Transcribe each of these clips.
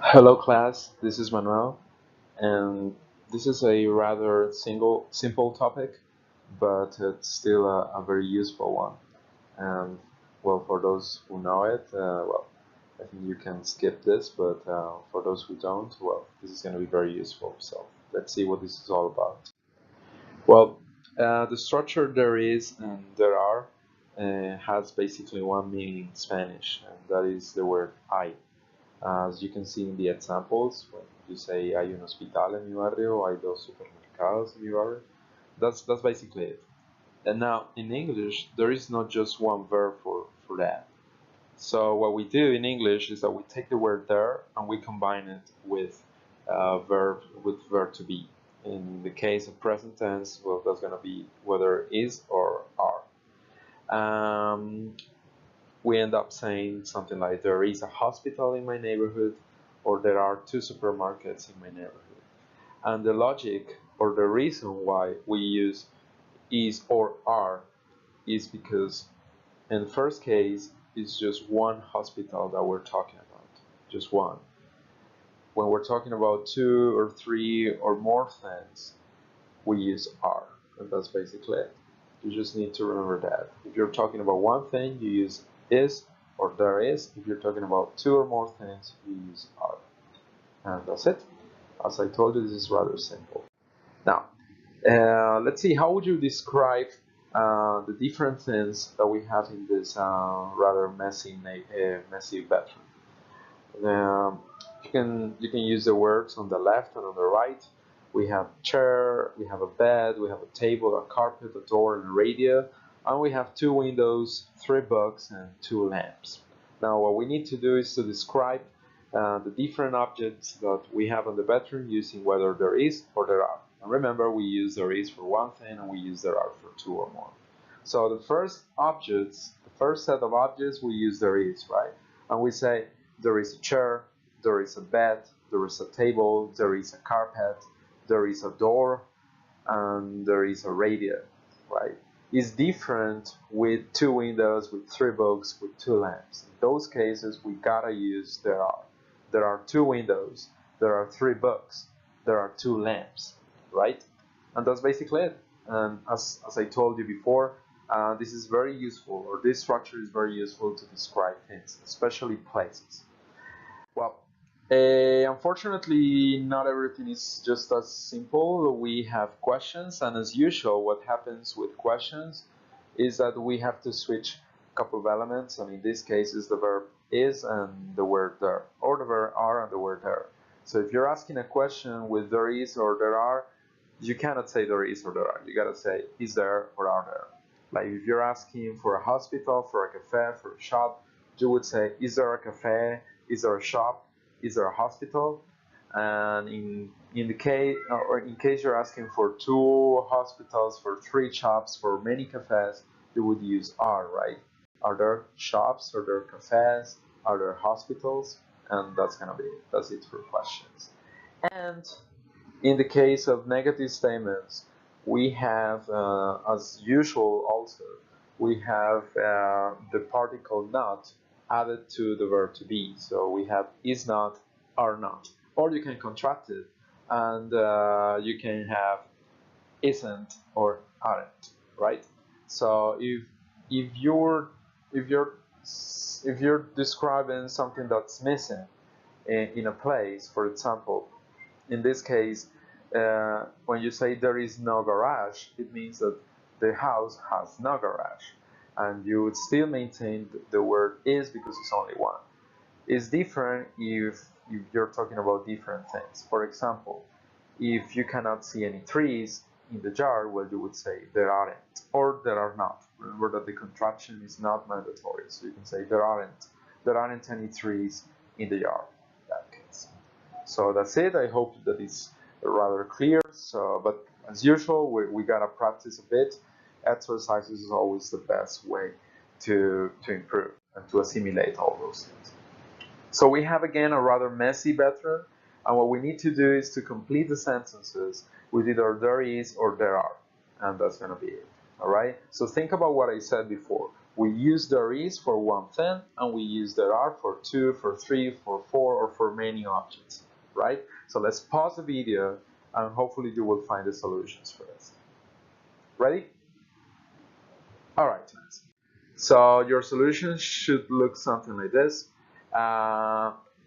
Hello class, this is Manuel, and this is a rather simple topic, but it's still a very useful one. And well, for those who know it, I think you can skip this, but for those who don't, well, this is going to be very useful. So let's see what this is all about. Well, the structure there is and there are has basically one meaning in Spanish, and that is the word I. As you can see in the examples, when you say hay un hospital en mi barrio, hay dos supermercados en mi barrio, that's basically it. And now in English, there is not just one verb for that. So what we do in English is that we take the word there and we combine it with verb to be. In the case of present tense, well, that's gonna be whether is or are. Um, we end up saying something like there is a hospital in my neighborhood or there are two supermarkets in my neighborhood. And the logic or the reason why we use is or are is because in the first case it's just one hospital that we're talking about, just one. When we're talking about two or three or more things, we use are, and that's basically it. You just need to remember that. If you're talking about one thing, you use is or there is. If you're talking about two or more things, you use are. And that's it. As I told you, this is rather simple. Now, let's see, how would you describe the different things that we have in this rather messy bedroom? Um, you can use the words on the left and on the right. We have chair, we have a bed, we have a table, a carpet, a door, and a radio, and we have two windows, three books, and two lamps. Now, what we need to do is to describe the different objects that we have in the bedroom using whether there is or there are. And remember, we use there is for one thing, and we use there are for two or more. So the first set of objects, we use there is, right? And we say there is a chair, there is a bed, there is a table, there is a carpet, there is a door, and there is a radio, right? It's different with two windows, with three books, with two lamps. In those cases, we gotta use there are. There are two windows, there are three books, there are two lamps, right? And that's basically it. And as I told you before, this is very useful, or this structure is very useful to describe things, especially places. Well, unfortunately, not everything is just as simple. We have questions, and as usual, what happens with questions is that we have to switch a couple of elements, and in this case, is the verb is and the word there, or the verb are and the word there. So if you're asking a question with there is or there are, you cannot say there is or there are. You gotta say is there or are there. Like if you're asking for a hospital, for a cafe, for a shop, you would say is there a cafe, is there a shop, is there a hospital? And in the case or in case you're asking for two hospitals, for three shops, for many cafes, you would use are, right? Are there shops? Are there cafes? Are there hospitals? And that's it for questions. And in the case of negative statements, we have, as usual also, we have the particle not added to the verb to be. So we have is not, are not. Or you can contract it and you can have isn't or aren't, right? So if you're if you're if you're describing something that's missing in a place, for example, in this case, when you say there is no garage, it means that the house has no garage. And you would still maintain the word is because it's only one. It's different if you're talking about different things. For example, if you cannot see any trees in the jar, well, you would say there aren't or there are not. Remember that the contraction is not mandatory, so you can say there aren't any trees in the yard in that case. So that's it. I hope that it's rather clear. So, but as usual, we gotta practice a bit. Exercises is always the best way to improve and to assimilate all those things. So we have again a rather messy pattern, and what we need to do is to complete the sentences with either there is or there are, and that's gonna be it. All right. So think about what I said before. We use there is for one thing, and we use there are for two, for three, for four, or for many objects, right? So let's pause the video, and hopefully you will find the solutions for this. Ready? All right, guys. So your solution should look something like this.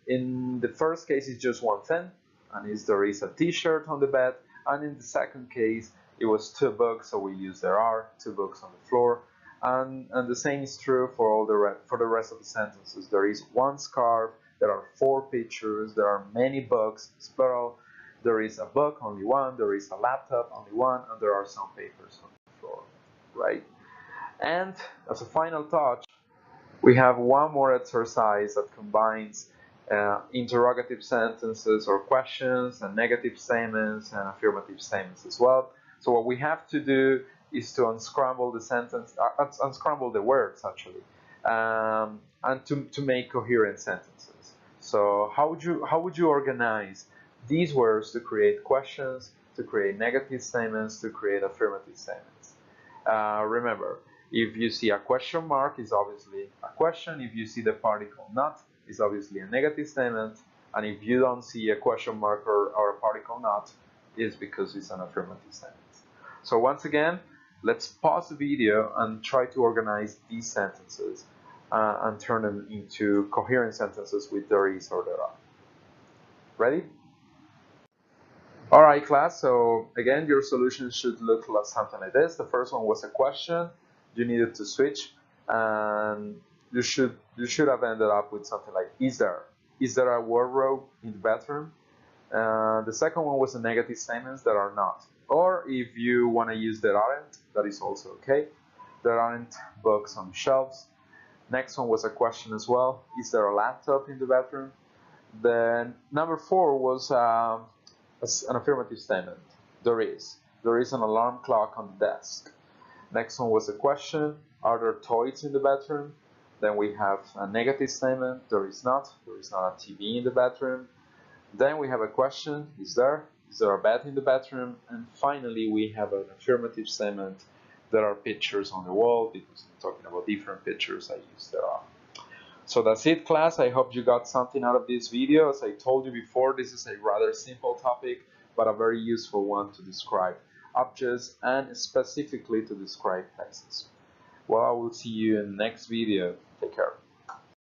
In the first case, it's just one thing, and there is a t-shirt on the bed. And in the second case, it was 2 books, so we use there are 2 books on the floor. And the same is true for all for the rest of the sentences. There is 1 scarf, there are 4 pictures, there are many books, it's plural. There is a book, only 1, there is a laptop, only 1, and there are some papers on the floor, right? And as a final touch, we have one more exercise that combines interrogative sentences or questions and negative statements and affirmative statements as well. So what we have to do is to unscramble the sentence, unscramble the words actually, and to make coherent sentences. So how would you organize these words to create questions, to create negative statements, to create affirmative statements? Remember, if you see a question mark, it's obviously a question. If you see the particle not, it's obviously a negative statement. And if you don't see a question mark or a particle not, it's because it's an affirmative statement. So once again, let's pause the video and try to organize these sentences and turn them into coherent sentences with there is or there are. Ready? All right, class. So again, your solution should look like something like this. The first one was a question. You needed to switch, and you should have ended up with something like is there a wardrobe in the bathroom? The second one was a negative statements that are not, or if you want to use there aren't, that is also okay. There aren't books on the shelves. Next one was a question as well. Is there a laptop in the bathroom? Then number 4 was an affirmative statement. There is an alarm clock on the desk. Next one was a question. Are there toys in the bathroom? Then we have a negative statement. There is not a TV in the bathroom. Then we have a question. Is there a bed in the bathroom? And finally, we have an affirmative statement. There are pictures on the wall, because I'm talking about different pictures. I use there are. So that's it, class. I hope you got something out of this video. As I told you before, this is a rather simple topic, but a very useful one to describe objects and specifically to describe places. Well, I will see you in the next video. Take care.